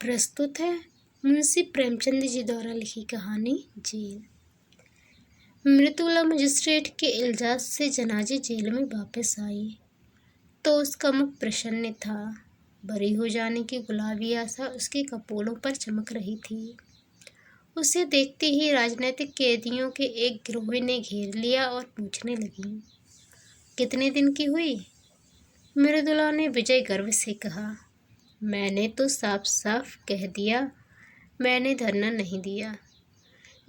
प्रस्तुत है मुंशी प्रेमचंद जी द्वारा लिखी कहानी जेल। मृदुला मजिस्ट्रेट के इल्जाम से जनाजे जेल में वापस आई तो उसका मुख प्रसन्न था। बरी हो जाने की गुलाबी आशा उसके कपोलों पर चमक रही थी। उसे देखते ही राजनीतिक कैदियों के एक गिरोह ने घेर लिया और पूछने लगी, कितने दिन की हुई? मृदुला ने विजय गर्व से कहा, मैंने तो साफ साफ कह दिया, मैंने धरना नहीं दिया।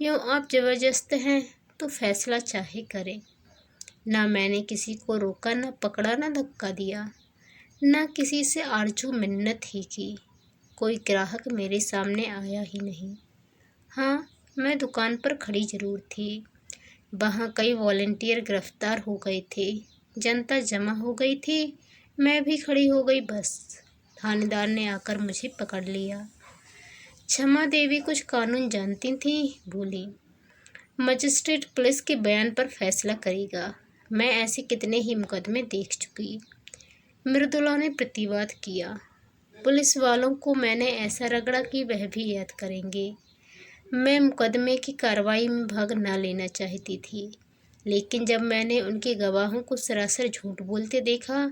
यूँ आप जबरदस्त हैं तो फैसला चाहे करें। ना मैंने किसी को रोका, ना पकड़ा, ना धक्का दिया, ना किसी से आरजू मिन्नत ही की। कोई ग्राहक मेरे सामने आया ही नहीं। हाँ, मैं दुकान पर खड़ी जरूर थी। वहाँ कई वॉलंटियर गिरफ्तार हो गए थे, जनता जमा हो गई थी, मैं भी खड़ी हो गई। बस थानेदार ने आकर मुझे पकड़ लिया। क्षमा देवी कुछ कानून जानती थी, बोली, मजिस्ट्रेट पुलिस के बयान पर फैसला करेगा। मैं ऐसे कितने ही मुकदमे देख चुकी। मृदुला ने प्रतिवाद किया, पुलिस वालों को मैंने ऐसा रगड़ा कि वह भी याद करेंगे। मैं मुकदमे की कार्रवाई में भाग न लेना चाहती थी, लेकिन जब मैंने उनके गवाहों को सरासर झूठ बोलते देखा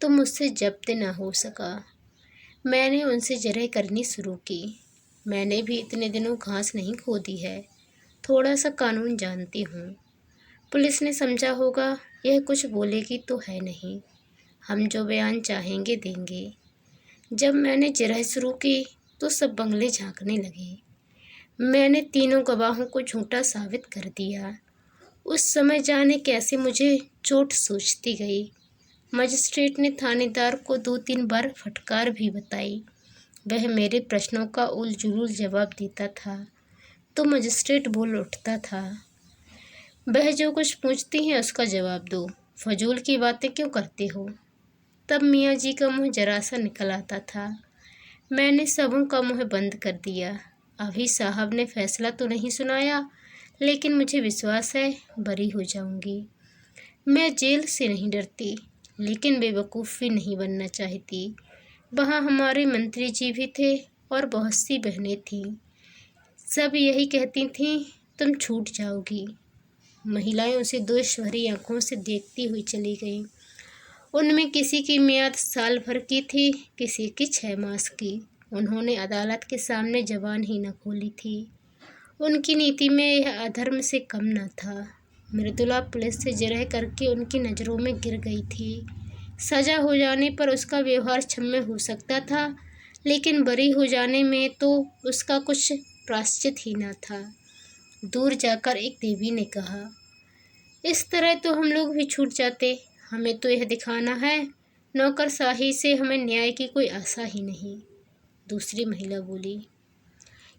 तो मुझसे जब्त न हो सका। मैंने उनसे जरह करनी शुरू की। मैंने भी इतने दिनों घास नहीं खोदी है, थोड़ा सा कानून जानती हूँ। पुलिस ने समझा होगा यह कुछ बोलेगी तो है नहीं, हम जो बयान चाहेंगे देंगे। जब मैंने जरह शुरू की तो सब बंगले झांकने लगे। मैंने तीनों गवाहों को झूठा साबित कर दिया। उस समय जाने कैसे मुझे चोट सोचती गई। मजिस्ट्रेट ने थानेदार को 2-3 बार फटकार भी बताई। वह मेरे प्रश्नों का उलझुल जवाब देता था तो मजिस्ट्रेट बोल उठता था, वह जो कुछ पूछती हैं उसका जवाब दो, फजूल की बातें क्यों करते हो। तब मियाँ जी का मुँह जरा सा निकल आता था। मैंने सबों का मुँह बंद कर दिया। अभी साहब ने फैसला तो नहीं सुनाया, लेकिन मुझे विश्वास है बरी हो जाऊंगी। मैं जेल से नहीं डरती, लेकिन बेवकूफ़ भी नहीं बनना चाहती। वहाँ हमारे मंत्री जी भी थे और बहुत सी बहनें थीं। सब यही कहती थीं, तुम छूट जाओगी। महिलाएं उसे दोष भरी आंखों से देखती हुई चली गईं। उनमें किसी की मियाद साल भर की थी, किसी की 6 मास की। उन्होंने अदालत के सामने जबान ही न खोली थी। उनकी नीति में यह अधर्म से कम न था। मृदुला पुलिस से जरह करके उनकी नज़रों में गिर गई थी। सजा हो जाने पर उसका व्यवहार क्षम्य हो सकता था, लेकिन बरी हो जाने में तो उसका कुछ प्रायश्चित ही न था। दूर जाकर एक देवी ने कहा, इस तरह तो हम लोग भी छूट जाते। हमें तो यह दिखाना है नौकरशाही से हमें न्याय की कोई आशा ही नहीं। दूसरी महिला बोली,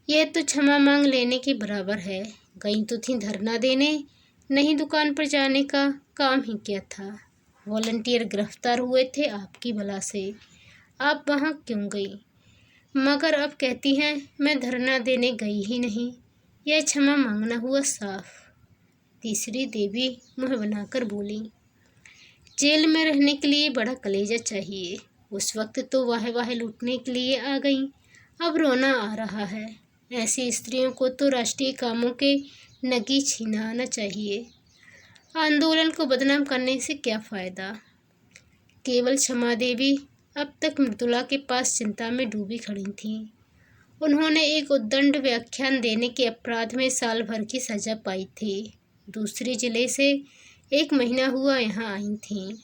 यह तो क्षमा मांग लेने के बराबर है। गई तो थी धरना देने, नहीं दुकान पर जाने का काम ही क्या था। वॉलंटियर गिरफ्तार हुए थे आपकी बला से, आप वहाँ क्यों गई? मगर अब कहती हैं मैं धरना देने गई ही नहीं। यह क्षमा मांगना हुआ साफ। तीसरी देवी मुँह बनाकर बोली, जेल में रहने के लिए बड़ा कलेजा चाहिए। उस वक्त तो वाह लूटने के लिए आ गई, अब रोना आ रहा है। ऐसी स्त्रियों को तो राष्ट्रीय कामों के नगी छीनाना चाहिए। आंदोलन को बदनाम करने से क्या फ़ायदा। केवल क्षमा देवी अब तक मृदुला के पास चिंता में डूबी खड़ी थीं। उन्होंने एक उद्दंड व्याख्यान देने के अपराध में साल भर की सज़ा पाई थी। दूसरे जिले से 1 महीना हुआ यहाँ आई थीं।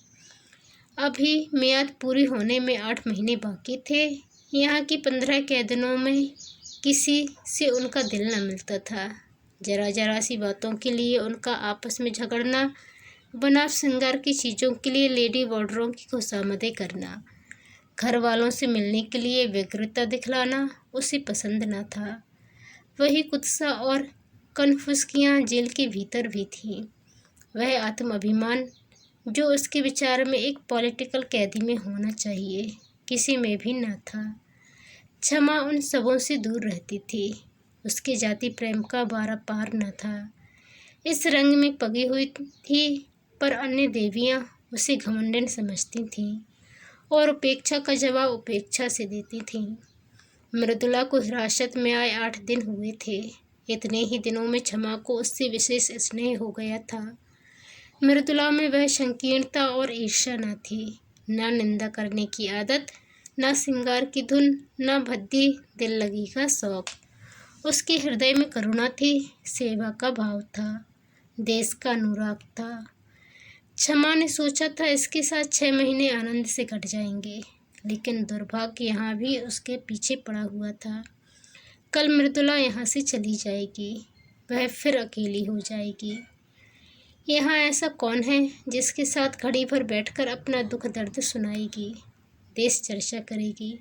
अभी मियाद पूरी होने में 8 महीने बाकी थे। यहाँ की 15 कैदियों में किसी से उनका दिल न मिलता था। जरा सी बातों के लिए उनका आपस में झगड़ना, बनाव श्रृंगार की चीज़ों के लिए लेडी वार्डरों की खुशामदें करना, घर वालों से मिलने के लिए व्यग्रता दिखलाना उसे पसंद न था। वही कुत्सा और कनफुसकियाँ जेल के भीतर भी थीं। वह आत्माभिमान जो उसके विचार में एक पॉलिटिकल कैदी में होना चाहिए, किसी में भी न था। क्षमा उन सबों से दूर रहती थी। उसके जाति प्रेम का बारा पार न था। इस रंग में पगी हुई थी, पर अन्य देवियाँ उसे घमंडन समझती थीं और उपेक्षा का जवाब उपेक्षा से देती थीं। मृदुला को हिरासत में आए 8 दिन हुए थे। इतने ही दिनों में क्षमा को उससे विशेष स्नेह हो गया था। मृदुला में वह संकीर्णता और ईर्ष्या न थी, न निंदा करने की आदत, न श्रृंगार की धुन, न भद्दी दिल लगी का शौक। उसके हृदय में करुणा थी, सेवा का भाव था, देश का अनुराग था। क्षमा ने सोचा था इसके साथ 6 महीने आनंद से कट जाएंगे, लेकिन दुर्भाग्य यहाँ भी उसके पीछे पड़ा हुआ था। कल मृदुला यहाँ से चली जाएगी, वह फिर अकेली हो जाएगी। यहाँ ऐसा कौन है जिसके साथ घड़ी भर बैठकर अपना दुख दर्द सुनाएगी, देश चर्चा करेगी।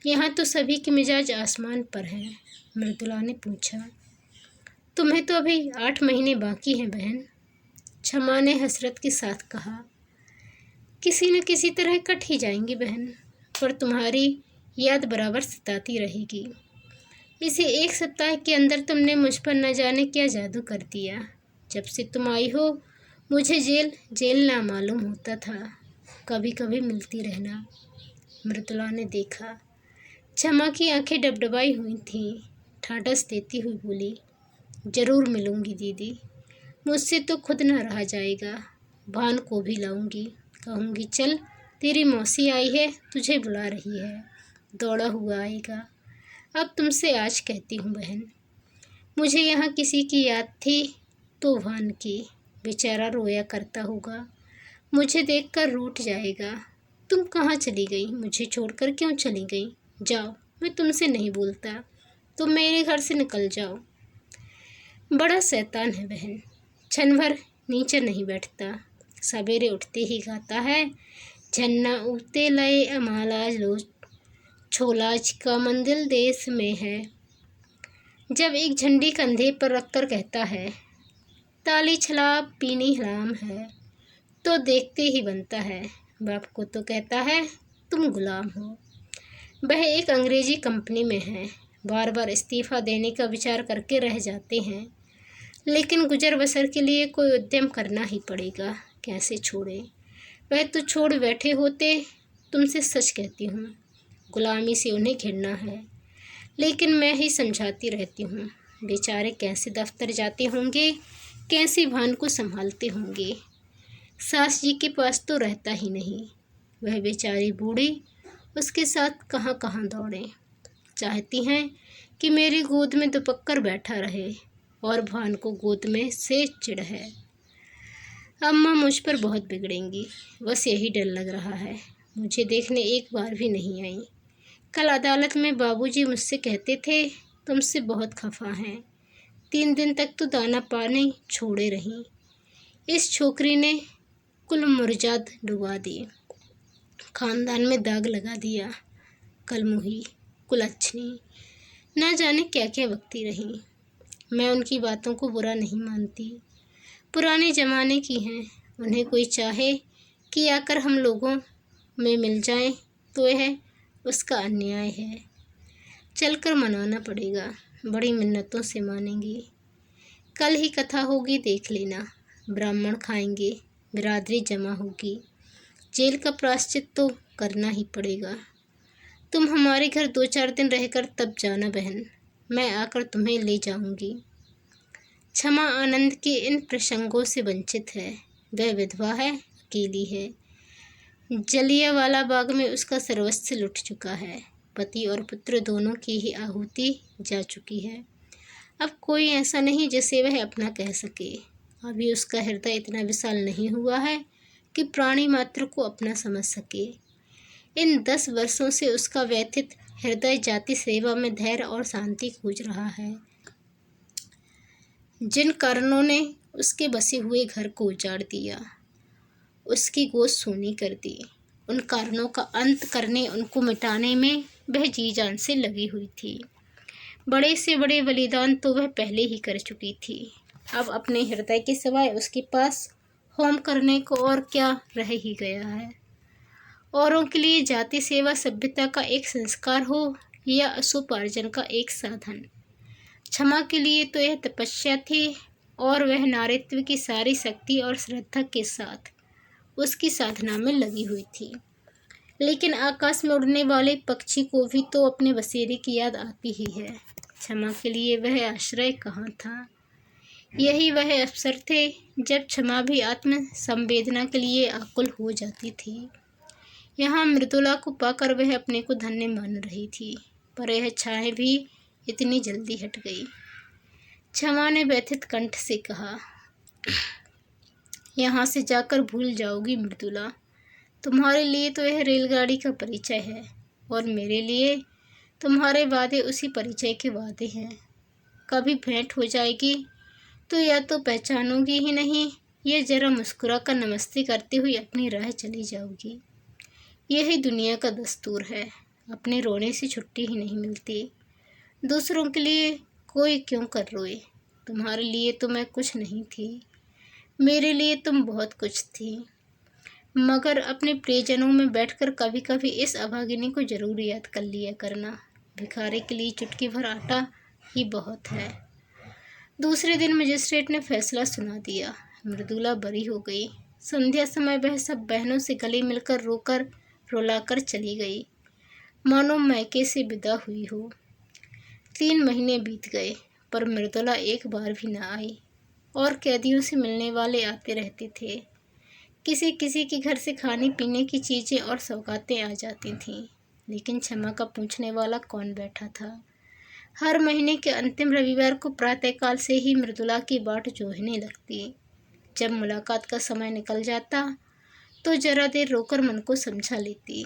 यहाँ तो सभी के मिजाज आसमान पर हैं। मृदुला ने पूछा, तुम्हें तो अभी 8 महीने बाकी हैं बहन। क्षमा ने हसरत के साथ कहा, किसी न किसी तरह कट ही जाएंगी बहन, पर तुम्हारी याद बराबर सताती रहेगी। इसी 1 सप्ताह के अंदर तुमने मुझ पर न जाने क्या जादू कर दिया। जब से तुम आई हो मुझे जेल ना मालूम होता था। कभी कभी मिलती रहना। मृदुला ने देखा, क्षमा की आंखें डबडबाई हुई थीं। ठाटस देती हुई बोली, जरूर मिलूंगी दीदी, मुझसे तो खुद न रहा जाएगा। भान को भी लाऊंगी, कहूँगी चल तेरी मौसी आई है, तुझे बुला रही है, दौड़ा हुआ आएगा। अब तुमसे आज कहती हूँ बहन, मुझे यहाँ किसी की याद थी तो भान की, बेचारा रोया करता होगा, मुझे देखकर रूठ जाएगा। तुम कहाँ चली गई, मुझे छोड़कर क्यों चली गई? जाओ, मैं तुमसे नहीं बोलता, तुम मेरे घर से निकल जाओ। बड़ा शैतान है बहन, क्षण भर नीचे नहीं बैठता, सवेरे उठते ही गाता है, झन्ना उगते लए अमालाज लो, छोलाज का मंदिर देश में है। जब एक झंडी कंधे पर रखकर कहता है, ताली छलाप पीनी हराम है, तो देखते ही बनता है। बाप को तो कहता है तुम गुलाम हो। वह एक अंग्रेजी कंपनी में है, बार बार इस्तीफा देने का विचार करके रह जाते हैं, लेकिन गुजर बसर के लिए कोई उद्यम करना ही पड़ेगा, कैसे छोड़े। वह तो छोड़ बैठे होते। तुमसे सच कहती हूँ, गुलामी से उन्हें घिरना है, लेकिन मैं ही समझाती रहती हूँ। बेचारे कैसे दफ्तर जाते होंगे, कैसे भान को संभालते होंगे। सास जी के पास तो रहता ही नहीं, वह बेचारी बूढ़ी उसके साथ कहाँ कहाँ दौड़े। चाहती हैं कि मेरी गोद में दुपक्कर बैठा रहे और भान को गोद में से चिढ़ है। अम्मा मुझ पर बहुत बिगड़ेंगी, बस यही डर लग रहा है। मुझे देखने एक बार भी नहीं आई। कल अदालत में बाबूजी मुझसे कहते थे तुमसे बहुत खफा हैं। 3 दिन तक तो दाना पानी छोड़े रहीं। इस छोकरी ने कुल मुर्जाद डुबा दी, खानदान में दाग लगा दिया। कलमुही, कुलच्छनी, ना जाने क्या क्या बकती रहीं। मैं उनकी बातों को बुरा नहीं मानती, पुराने ज़माने की हैं। उन्हें कोई चाहे कि आकर हम लोगों में मिल जाए तो यह उसका अन्याय है। चलकर मनाना पड़ेगा, बड़ी मिन्नतों से मानेंगी। कल ही कथा होगी, देख लेना। ब्राह्मण खाएंगे, बिरादरी जमा होगी। जेल का प्रायश्चित तो करना ही पड़ेगा। तुम हमारे घर 2-4 दिन रहकर तब जाना बहन, मैं आकर तुम्हें ले जाऊंगी। क्षमा आनंद के इन प्रसंगों से वंचित है। वह विधवा है, अकेली है। जलियांवाला बाग में उसका सर्वस्व लुट चुका है। पति और पुत्र दोनों की ही आहुति जा चुकी है। अब कोई ऐसा नहीं जिसे वह अपना कह सके। अभी उसका हृदय इतना विशाल नहीं हुआ है कि प्राणी मात्र को अपना समझ सके। इन 10 वर्षों से उसका व्यथित हृदय जाति सेवा में धैर्य और शांति खोज रहा है। जिन कारणों ने उसके बसे हुए घर को उजाड़ दिया, उसकी गोद सूनी कर दी, उन कारणों का अंत करने, उनको मिटाने में वह जी जान से लगी हुई थी। बड़े से बड़े बलिदान तो वह पहले ही कर चुकी थी। अब अपने हृदय के सिवाय उसके पास होम करने को और क्या रह ही गया है। औरों के लिए जाति सेवा सभ्यता का एक संस्कार हो या असूपार्जन का एक साधन, क्षमा के लिए तो यह तपस्या थी। और वह नारीत्व की सारी शक्ति और श्रद्धा के साथ उसकी साधना में लगी हुई थी। लेकिन आकाश में उड़ने वाले पक्षी को भी तो अपने बसेरे की याद आती ही है। क्षमा के लिए वह आश्रय कहाँ था? यही वह अवसर थे जब क्षमा भी आत्म संवेदना के लिए आकुल हो जाती थी। यहाँ मृदुला को पाकर वह अपने को धन्य मान रही थी, पर यह छाया भी इतनी जल्दी हट गई। क्षमा ने व्यथित कंठ से कहा, यहाँ से जाकर भूल जाओगी मृदुला। तुम्हारे लिए तो यह रेलगाड़ी का परिचय है और मेरे लिए तुम्हारे वादे उसी परिचय के वादे हैं। कभी भेंट हो जाएगी तो या तो पहचानोगी ही नहीं, या जरा मुस्कुरा कर नमस्ते करते हुए अपनी राह चली जाओगी। यही दुनिया का दस्तूर है, अपने रोने से छुट्टी ही नहीं मिलती। दूसरों के लिए कोई क्यों कर रोए? तुम्हारे लिए तो मैं कुछ नहीं थी, मेरे लिए तुम बहुत कुछ थी। मगर अपने प्रियजनों में बैठकर कभी कभी इस अभागिनी को जरूर याद कर लिया करना। भिखारी के लिए चुटकी भर आटा ही बहुत है। दूसरे दिन मजिस्ट्रेट ने फैसला सुना दिया। मृदुला बरी हो गई। संध्या समय वह सब बहनों से गले मिलकर रोकर रुलाकर चली गई, मानो मैके से विदा हुई हो। 3 महीने बीत गए, पर मृदुला एक बार भी न आई, और कैदियों से मिलने वाले आते रहते थे। किसी किसी के घर से खाने पीने की चीज़ें और सौगातें आ जाती थीं, लेकिन क्षमा का पूछने वाला कौन बैठा था। हर महीने के अंतिम रविवार को प्रातःकाल से ही मृदुला की बाट जोहने लगती। जब मुलाकात का समय निकल जाता तो जरा देर रोकर मन को समझा लेती।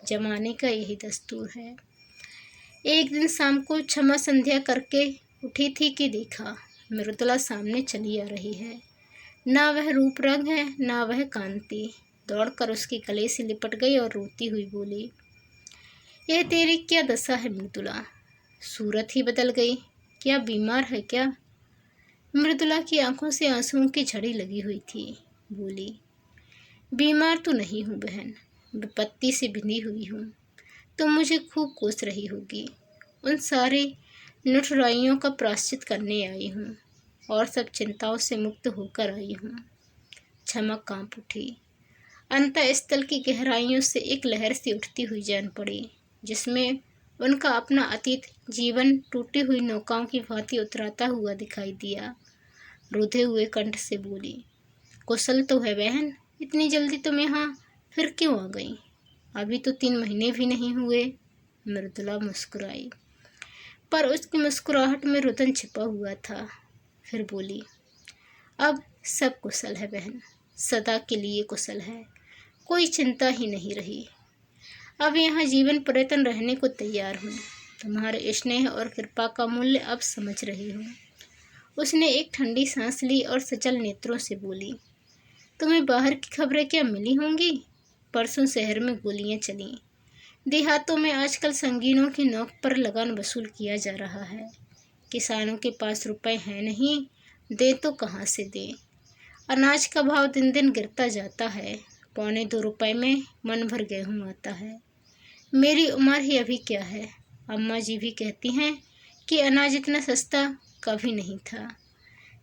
जमाने का यही दस्तूर है। एक दिन शाम को क्षमा संध्या करके उठी थी कि देखा मृदुला सामने चली आ रही है। ना वह रूप रंग है, ना वह कांति। दौड़कर उसके गले से लिपट गई और रोती हुई बोली, यह तेरी क्या दशा है मृदुला? सूरत ही बदल गई, क्या बीमार है क्या? मृदुला की आंखों से आंसुओं की झड़ी लगी हुई थी। बोली, बीमार तो नहीं हूँ बहन, विपत्ति से बिंधी हुई हूँ। तुम मुझे खूब कोस रही होगी। उन सारे नुठराइयों का प्रायश्चित करने आई हूँ और सब चिंताओं से मुक्त होकर आई हूँ। क्षमा कांप उठी। अंतःस्थल की गहराइयों से एक लहर सी उठती हुई जान पड़ी, जिसमें उनका अपना अतीत जीवन टूटी हुई नौकाओं की भांति उतराता हुआ दिखाई दिया। रुधे हुए कंठ से बोली, कुशल तो है बहन? इतनी जल्दी तुम यहाँ फिर क्यों आ गई? अभी तो 3 महीने भी नहीं हुए। मृदुला मुस्कुराई, पर उसकी मुस्कुराहट में रुदन छिपा हुआ था। फिर बोली, अब सब कुशल है बहन, सदा के लिए कुशल है, कोई चिंता ही नहीं रही। अब यहाँ जीवन पर्यटन रहने को तैयार हूँ। तुम्हारे स्नेह और कृपा का मूल्य अब समझ रही हूँ। उसने एक ठंडी सांस ली और सचल नेत्रों से बोली, तुम्हें बाहर की खबरें क्या मिली होंगी? परसों शहर में गोलियां चली। देहातों में आजकल संगीनों की नोक पर लगान वसूल किया जा रहा है। किसानों के पास रुपए हैं नहीं, दे तो कहाँ से दें। अनाज का भाव दिन दिन गिरता जाता है। 1.25 रुपए में मन भर गेहूँ आता है। मेरी उम्र ही अभी क्या है। अम्मा जी भी कहती हैं कि अनाज इतना सस्ता कभी नहीं था।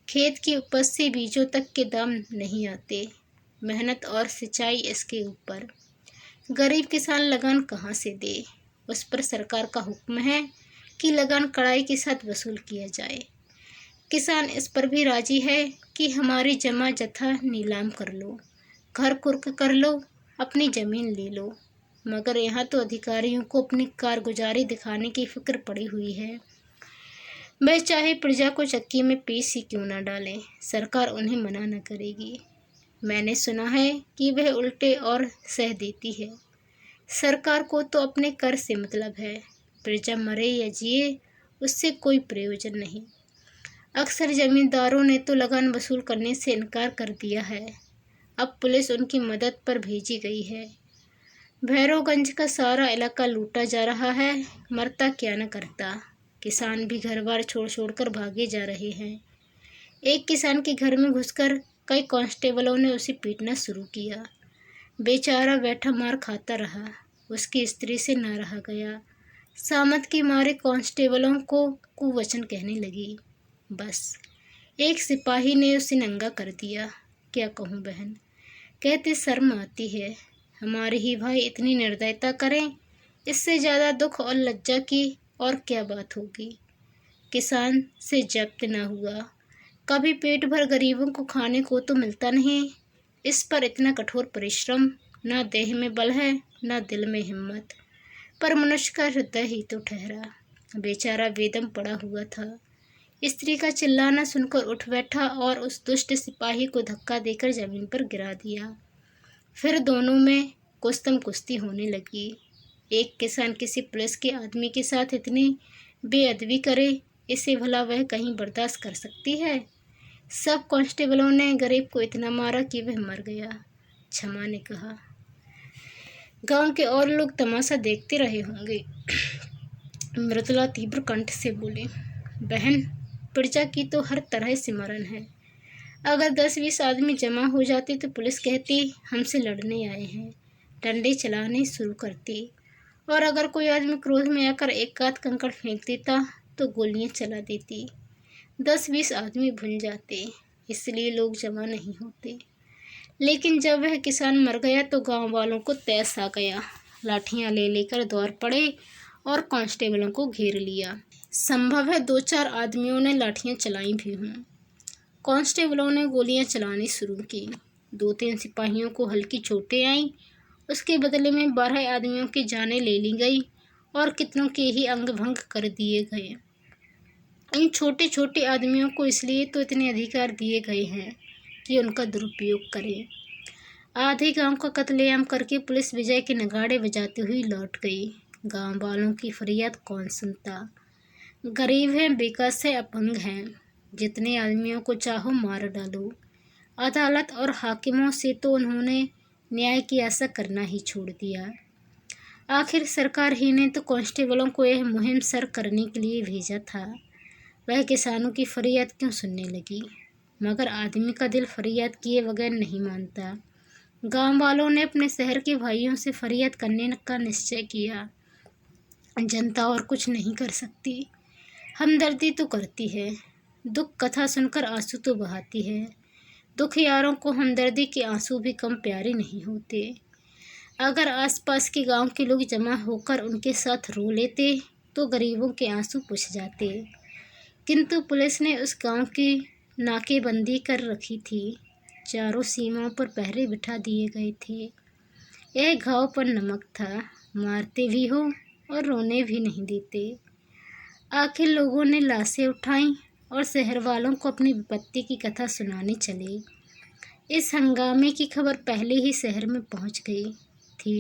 खेत की उपज से बीजों तक के दाम नहीं आते। मेहनत और सिंचाई इसके ऊपर। गरीब किसान लगान कहाँ से दे? उस पर सरकार का हुक्म है कि लगान कड़ाई के साथ वसूल किया जाए। किसान इस पर भी राजी है कि हमारी जमा जथा नीलाम कर लो, घर कुर्क कर लो, अपनी जमीन ले लो। मगर यहाँ तो अधिकारियों को अपनी कारगुजारी दिखाने की फिक्र पड़ी हुई है। वह चाहे प्रजा को चक्की में पीस ही क्यों न डालें, सरकार उन्हें मना न करेगी। मैंने सुना है कि वह उल्टे और सह देती है। सरकार को तो अपने कर से मतलब है। प्रजा मरे या जिए उससे कोई प्रयोजन नहीं। अक्सर जमींदारों ने तो लगान वसूल करने से इनकार कर दिया है। अब पुलिस उनकी मदद पर भेजी गई है। भैरवगंज का सारा इलाका लूटा जा रहा है, मरता क्या न करता। किसान भी घर बार छोड़ छोड़कर भागे जा रहे हैं। एक किसान के घर में घुसकर कई कांस्टेबलों ने उसे पीटना शुरू किया। बेचारा बैठा मार खाता रहा। उसकी स्त्री से ना रहा गया। सामत के मारे कांस्टेबलों को कुवचन कहने लगी। बस एक सिपाही ने उसे नंगा कर दिया। क्या कहूँ बहन, कहते शर्म आती है। हमारे ही भाई इतनी निर्दयता करें, इससे ज़्यादा दुख और लज्जा की और क्या बात होगी। किसान से जब्त न हुआ, कभी पेट भर गरीबों को खाने को तो मिलता नहीं। इस पर इतना कठोर परिश्रम, ना देह में बल है ना दिल में हिम्मत, पर मनुष्य का हृदय ही तो ठहरा। बेचारा बेदम पड़ा हुआ था। स्त्री का चिल्लाना सुनकर उठ बैठा और उस दुष्ट सिपाही को धक्का देकर जमीन पर गिरा दिया। फिर दोनों में कुस्तम कुश्ती होने लगी। एक किसान किसी पुलिस के आदमी के साथ इतनी बेअदबी करे, इसे भला वह कहीं बर्दाश्त कर सकती है। सब कांस्टेबलों ने गरीब को इतना मारा कि वह मर गया। क्षमा ने कहा। गांव के और लोग तमाशा देखते रहे होंगे। मृदुला तीव्र कंठ से बोली, बहन, प्रजा की तो हर तरह से मरण है। अगर 10-20 आदमी जमा हो जाते तो पुलिस कहती हमसे लड़ने आए हैं, डंडे चलाने शुरू करती, और अगर कोई आदमी क्रोध में आकर एक आध कंकड़ फेंक देता तो गोलियां चला देती। 10-20 आदमी भुन जाते, इसलिए लोग जमा नहीं होते। लेकिन जब वह किसान मर गया तो गांव वालों को तैस आ गया। लाठियां ले लेकर दौड़ पड़े और कांस्टेबलों को घेर लिया। संभव है 2-4 आदमियों ने लाठियां चलाई भी हों। कांस्टेबलों ने गोलियां चलानी शुरू की। 2-3 सिपाहियों को हल्की चोटें आईं। उसके बदले में 12 आदमियों की जानें ले ली गई और कितनों के ही अंग भंग कर दिए गए। इन छोटे छोटे आदमियों को इसलिए तो इतने अधिकार दिए गए हैं कि उनका दुरुपयोग करें। आधे गांव का कत्लेआम करके पुलिस विजय के नगाड़े बजाती हुई लौट गई। गांव वालों की फरियाद कौन सुनता। गरीब हैं, बेकस है, अपंग हैं, जितने आदमियों को चाहो मार डालो। अदालत और हाकिमों से तो उन्होंने न्याय की आशा करना ही छोड़ दिया। आखिर सरकार ही ने तो कांस्टेबलों को यह मुहिम सर करने के लिए भेजा था। वह किसानों की फरियाद क्यों सुनने लगी। मगर आदमी का दिल फरियाद किए बगैर नहीं मानता। गांव वालों ने अपने शहर के भाइयों से फरियाद करने का निश्चय किया। जनता और कुछ नहीं कर सकती, हमदर्दी तो करती है। दुख कथा सुनकर आंसू तो बहाती है। दुखियारों को हमदर्दी के आंसू भी कम प्यारे नहीं होते। अगर आसपास के गांव के लोग जमा होकर उनके साथ रो लेते तो गरीबों के आंसू पुछ जाते। किंतु पुलिस ने उस गांव की नाकेबंदी कर रखी थी। चारों सीमाओं पर पहरे बिठा दिए गए थे। यह घाव पर नमक था, मारते भी हो और रोने भी नहीं देते। आखिर लोगों ने लाशें उठाईं और शहर वालों को अपनी विपत्ति की कथा सुनाने चले। इस हंगामे की खबर पहले ही शहर में पहुंच गई थी।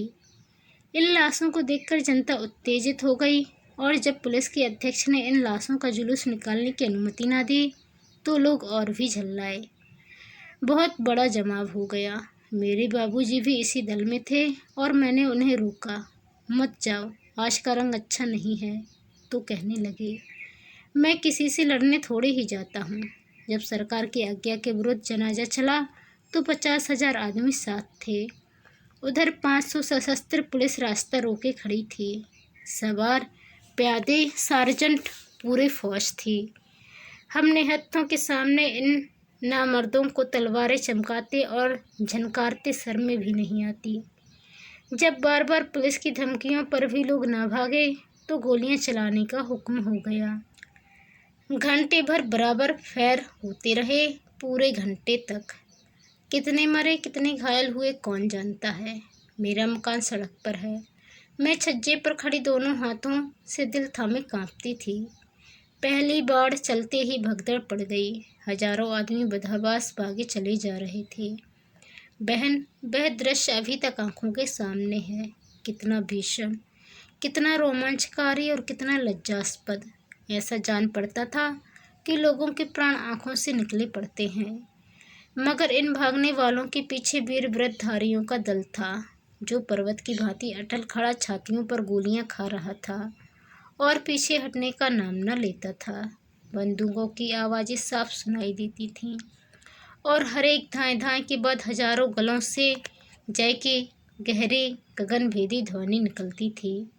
इन लाशों को देखकर जनता उत्तेजित हो गई और जब पुलिस के अध्यक्ष ने इन लाशों का जुलूस निकालने की अनुमति ना दी तो लोग और भी झल्लाए। बहुत बड़ा जमाव हो गया। मेरे बाबूजी भी इसी दल में थे और मैंने उन्हें रोका, मत जाओ, आज का रंग अच्छा नहीं है। तो कहने लगे, मैं किसी से लड़ने थोड़े ही जाता हूँ। जब सरकार की आज्ञा के विरुद्ध जनाजा चला तो 50,000 आदमी साथ थे। उधर 500 सशस्त्र पुलिस रास्ता रोके खड़ी थी। सवार, प्यादे, सार्जेंट, पूरे फौज थी। हमने हत्थों के सामने इन नामर्दों को तलवारें चमकाते और झनकारते सर में भी नहीं आती। जब बार बार पुलिस की धमकियों पर भी लोग ना भागे तो गोलियां चलाने का हुक्म हो गया। घंटे भर बराबर फैर होते रहे, पूरे घंटे तक। कितने मरे कितने घायल हुए कौन जानता है। मेरा मकान सड़क पर है। मैं छज्जे पर खड़ी दोनों हाथों से दिल थामे कांपती थी। पहली बाढ़ चलते ही भगदड़ पड़ गई। हजारों आदमी बदहवास भागे चले जा रहे थे। बहन, वह दृश्य अभी तक आंखों के सामने है। कितना भीषण, कितना रोमांचकारी और कितना लज्जास्पद। ऐसा जान पड़ता था कि लोगों के प्राण आंखों से निकले पड़ते हैं। मगर इन भागने वालों के पीछे वीर व्रतधारियों का दल था, जो पर्वत की भांति अटल खड़ा छातियों पर गोलियां खा रहा था और पीछे हटने का नाम न लेता था। बंदूकों की आवाज़ें साफ सुनाई देती थीं और हर एक धाएं धाएं के बाद हजारों गलों से जय की गहरी गगनभेदी ध्वनि निकलती थी।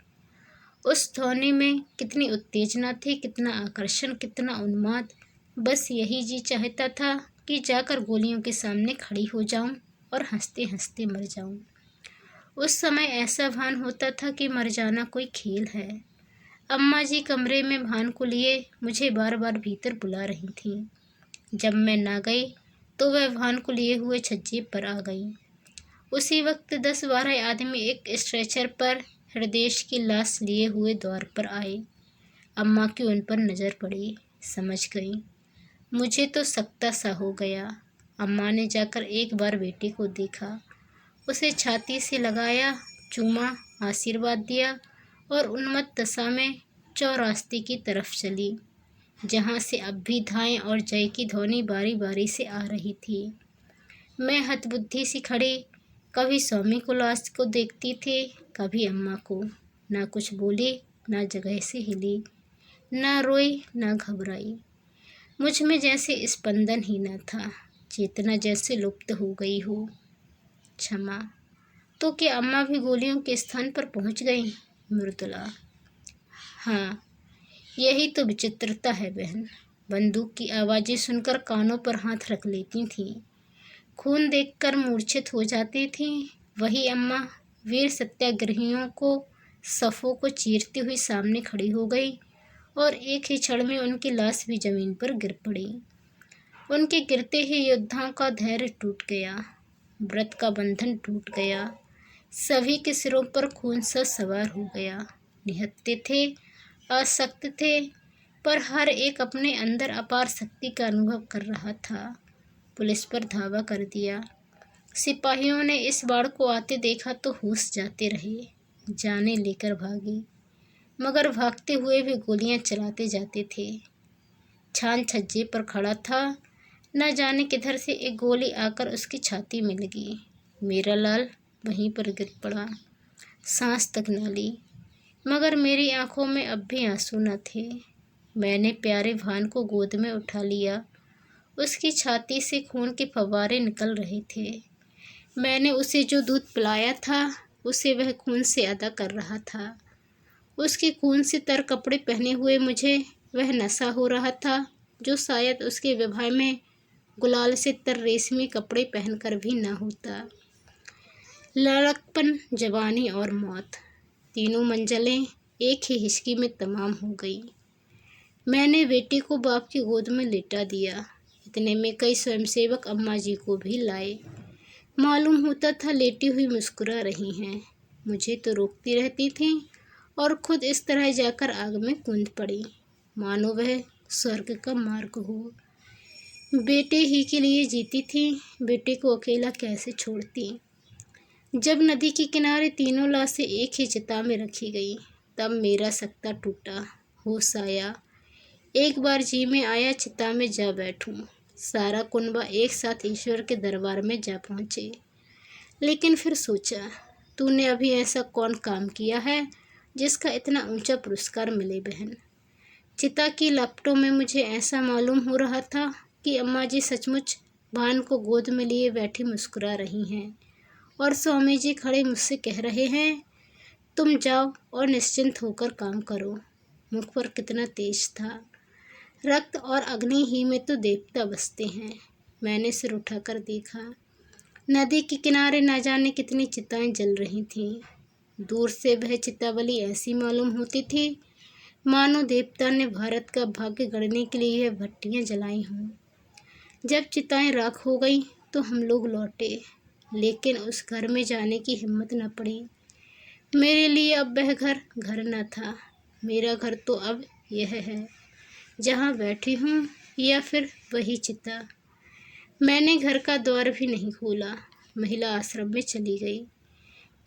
उस ध्वनि में कितनी उत्तेजना थी, कितना आकर्षण, कितना उन्माद। बस यही जी चाहता था कि जाकर गोलियों के सामने खड़ी हो जाऊं और हंसते हंसते मर जाऊं। उस समय ऐसा भान होता था कि मर जाना कोई खेल है। अम्मा जी कमरे में भान को लिए मुझे बार बार भीतर बुला रही थीं। जब मैं ना गई तो वह भान को लिए हुए छज्जे पर आ गई। उसी वक्त 10-12 आदमी एक स्ट्रेचर पर हृदय की लाश लिए हुए द्वार पर आए। अम्मा की उन पर नज़र पड़ी, समझ गई। मुझे तो सकता सा हो गया। अम्मा ने जाकर एक बार बेटे को देखा, उसे छाती से लगाया, चूमा, आशीर्वाद दिया और उन्मत्त दशा में चौरास्ते की तरफ चली, जहाँ से अब भी धाएं और जय की ध्वनि बारी बारी से आ रही थी। मैं हतबुद्धि सी खड़ी, कभी स्वामी को लाश को देखती थी, कभी अम्मा को। ना कुछ बोली, ना जगह से हिली, ना रोई, ना घबराई। मुझ में जैसे स्पंदन ही न था, चेतना जैसे लुप्त हो गई हो। क्षमा। तो क्या अम्मा भी गोलियों के स्थान पर पहुंच गई? मृदुला। हाँ, यही तो विचित्रता है बहन। बंदूक की आवाज़ें सुनकर कानों पर हाथ रख लेती थीं, खून देखकर मूर्छित हो जाती थीं। वही अम्मा वीर सत्याग्रहियों को, सफ़ों को चीरती हुई सामने खड़ी हो गई और एक ही क्षण में उनकी लाश भी जमीन पर गिर पड़ी। उनके गिरते ही योद्धाओं का धैर्य टूट गया, व्रत का बंधन टूट गया, सभी के सिरों पर खून सा सवार हो गया। निहत्थे थे, असक्त थे, पर हर एक अपने अंदर अपार शक्ति का अनुभव कर रहा था। पुलिस पर धावा कर दिया। सिपाहियों ने इस बाढ़ को आते देखा तो होश जाते रहे, जाने लेकर भागे, मगर भागते हुए भी गोलियां चलाते जाते थे। छान छज्जे पर खड़ा था, न जाने किधर से एक गोली आकर उसकी छाती में लगी। मेरा लाल वहीं पर गिर पड़ा, सांस तक न ली, मगर मेरी आंखों में अब भी आंसू न थे। मैंने प्यारे भान को गोद में उठा लिया, उसकी छाती से खून के फव्वारे निकल रहे थे। मैंने उसे जो दूध पिलाया था, उसे वह खून से अदा कर रहा था। उसके खून से तर कपड़े पहने हुए मुझे वह नशा हो रहा था, जो शायद उसके विवाह में गुलाल से तर रेशमी कपड़े पहनकर भी न होता। लड़कपन, जवानी और मौत, तीनों मंजिलें एक ही हिचकी में तमाम हो गई। मैंने बेटे को बाप की गोद में लेटा दिया। इतने में कई स्वयंसेवक अम्मा जी को भी लाए। मालूम होता था लेटी हुई मुस्कुरा रही हैं, मुझे तो रोकती रहती थीं और खुद इस तरह जाकर आग में कूद पड़ी, मानो वह स्वर्ग का मार्ग हो। बेटे ही के लिए जीती थी, बेटे को अकेला कैसे छोड़ती। जब नदी के किनारे तीनों लाशें एक ही चिता में रखी गई, तब मेरा सकता टूटा, होश आया। एक बार जी में आया चिता में जा बैठूं। सारा कुनबा एक साथ ईश्वर के दरबार में जा पहुँचे। लेकिन फिर सोचा, तूने अभी ऐसा कौन काम किया है जिसका इतना ऊंचा पुरस्कार मिले बहन। चिता की लपटों में मुझे ऐसा मालूम हो रहा था कि अम्मा जी सचमुच भान को गोद में लिए बैठी मुस्कुरा रही हैं और स्वामी जी खड़े मुझसे कह रहे हैं, तुम जाओ और निश्चिंत होकर काम करो। मुख पर कितना तेज था। रक्त और अग्नि ही में तो देवता बसते हैं। मैंने सिर उठाकर देखा, नदी के किनारे न जाने कितनी चिताएं जल रही थीं। दूर से वह चितावली ऐसी मालूम होती थी मानो देवता ने भारत का भाग्य गढ़ने के लिए यह भट्टियां जलाई हों। जब चिताएं राख हो गई तो हम लोग लौटे, लेकिन उस घर में जाने की हिम्मत न पड़ी। मेरे लिए अब वह घर घर न था। मेरा घर तो अब यह है जहाँ बैठी हूँ, या फिर वही चिता। मैंने घर का द्वार भी नहीं खोला, महिला आश्रम में चली गई।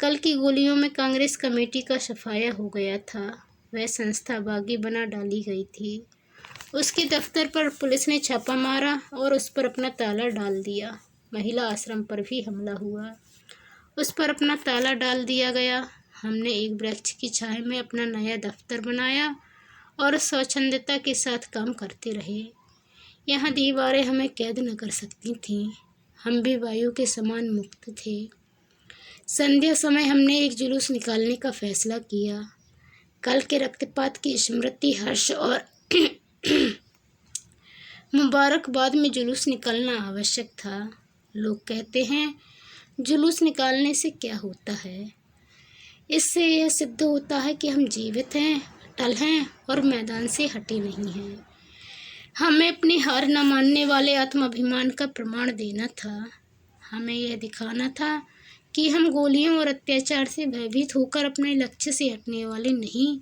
कल की गोलियों में कांग्रेस कमेटी का सफाया हो गया था। वह संस्था बागी बना डाली गई थी। उसके दफ्तर पर पुलिस ने छापा मारा और उस पर अपना ताला डाल दिया। महिला आश्रम पर भी हमला हुआ, उस पर अपना ताला डाल दिया गया। हमने एक वृक्ष की छाया में अपना नया दफ्तर बनाया और स्वच्छंदता के साथ काम करते रहे। यहाँ दीवारें हमें कैद न कर सकती थीं, हम भी वायु के समान मुक्त थे। संध्या समय हमने एक जुलूस निकालने का फैसला किया। कल के रक्तपात की स्मृति, हर्ष और मुबारकबाद में जुलूस निकालना आवश्यक था। लोग कहते हैं जुलूस निकालने से क्या होता है, इससे यह सिद्ध होता है कि हम जीवित हैं, अटल हैं और मैदान से हटे नहीं हैं। हमें अपनी हार न मानने वाले आत्माभिमान का प्रमाण देना था। हमें यह दिखाना था कि हम गोलियों और अत्याचार से भयभीत होकर अपने लक्ष्य से हटने वाले नहीं,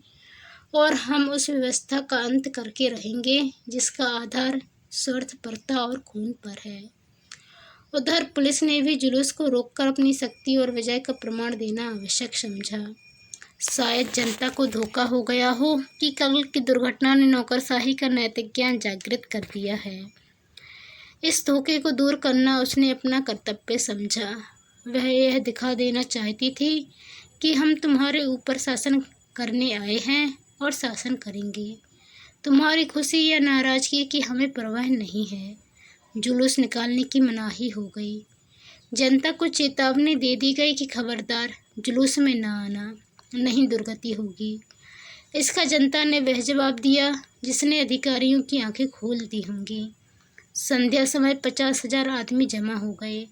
और हम उस व्यवस्था का अंत करके रहेंगे जिसका आधार स्वार्थपरता और खून पर है। उधर पुलिस ने भी जुलूस को रोककर अपनी शक्ति और विजय का प्रमाण देना आवश्यक समझा। शायद जनता को धोखा हो गया हो कि कल की दुर्घटना ने नौकरशाही का नैतिक ज्ञान जागृत कर दिया है। इस धोखे को दूर करना उसने अपना कर्तव्य समझा। वह यह दिखा देना चाहती थी कि हम तुम्हारे ऊपर शासन करने आए हैं और शासन करेंगे। तुम्हारी खुशी या नाराजगी की हमें परवाह नहीं है। जुलूस निकालने की मनाही हो गई। जनता को चेतावनी दे दी गई कि खबरदार, जुलूस में न आना, नहीं दुर्गति होगी। इसका जनता ने वह जवाब दिया जिसने अधिकारियों की आंखें खोल दी होंगी। संध्या समय 50,000 आदमी जमा हो गए।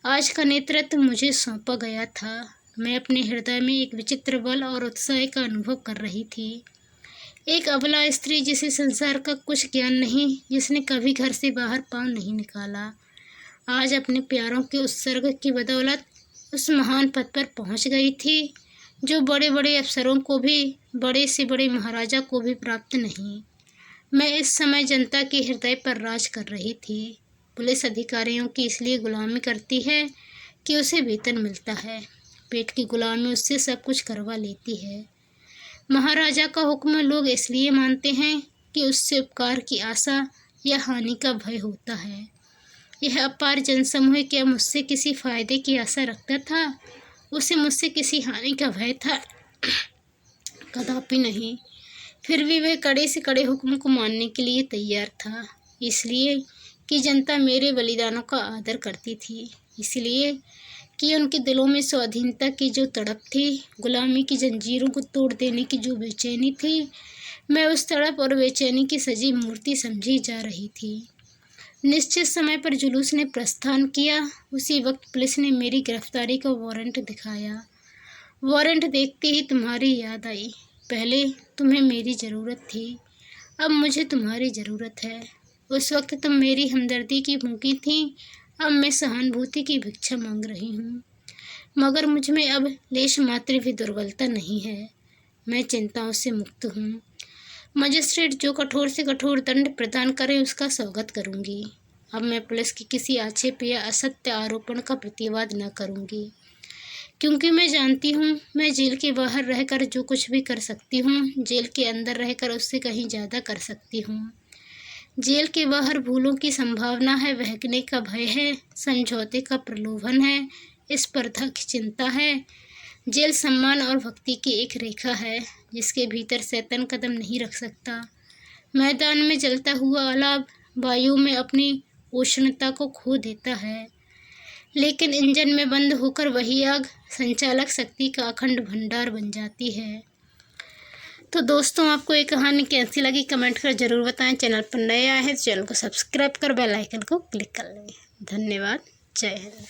आज का नेतृत्व मुझे सौंपा गया था। मैं अपने हृदय में एक विचित्र बल और उत्साह का अनुभव कर रही थी। एक अबला स्त्री जिसे संसार का कुछ ज्ञान नहीं, जिसने कभी घर से बाहर पाँव नहीं निकाला, आज अपने प्यारों के उत्सर्ग की बदौलत उस महान पद पर पहुंच गई थी जो बड़े बड़े अफसरों को भी, बड़े से बड़े महाराजा को भी प्राप्त नहीं। मैं इस समय जनता के हृदय पर राज कर रही थी। पुलिस अधिकारियों की इसलिए गुलामी करती है कि उसे वेतन मिलता है। पेट की गुलामी उससे सब कुछ करवा लेती है। महाराजा का हुक्म लोग इसलिए मानते हैं कि उससे उपकार की आशा या हानि का भय होता है। यह अपार जनसमूह क्या मुझसे किसी फायदे की आशा रखता था? उसे मुझसे किसी हानि का भय था? कदापि नहीं। फिर भी वह कड़े से कड़े हुक्म को मानने के लिए तैयार था, इसलिए कि जनता मेरे बलिदानों का आदर करती थी, इसलिए कि उनके दिलों में स्वाधीनता की जो तड़प थी, गुलामी की जंजीरों को तोड़ देने की जो बेचैनी थी, मैं उस तड़प और बेचैनी की सजी मूर्ति समझी जा रही थी। निश्चित समय पर जुलूस ने प्रस्थान किया। उसी वक्त पुलिस ने मेरी गिरफ्तारी का वारंट दिखाया। वारंट देखते ही तुम्हारी याद आई। पहले तुम्हें मेरी ज़रूरत थी, अब मुझे तुम्हारी ज़रूरत है। उस वक्त तुम मेरी हमदर्दी की भूखी थी, अब मैं सहानुभूति की भिक्षा मांग रही हूँ। मगर मुझ में अब लेश मात्र भी दुर्बलता नहीं है। मैं चिंताओं से मुक्त हूँ। मजिस्ट्रेट जो कठोर से कठोर दंड प्रदान करे उसका स्वागत करूँगी। अब मैं पुलिस की किसी आक्षेप या असत्य आरोपण का प्रतिवाद न करूँगी, क्योंकि मैं जानती हूँ मैं जेल के बाहर रहकर जो कुछ भी कर सकती हूँ, जेल के अंदर रहकर उससे कहीं ज़्यादा कर सकती हूँ। जेल के बाहर भूलों की संभावना है, बहकने का भय है, समझौते का प्रलोभन है, स्पर्धा की चिंता है। जेल सम्मान और भक्ति की एक रेखा है जिसके भीतर शैतान कदम नहीं रख सकता। मैदान में जलता हुआ अलाव वायु में अपनी उष्णता को खो देता है, लेकिन इंजन में बंद होकर वही आग संचालक शक्ति का अखंड भंडार बन जाती है। तो दोस्तों, आपको ये कहानी कैसी लगी कमेंट कर ज़रूर बताएं। चैनल पर नए आए हैं तो चैनल को सब्सक्राइब कर बेल आइकन को क्लिक कर लें। धन्यवाद। जय हिंद।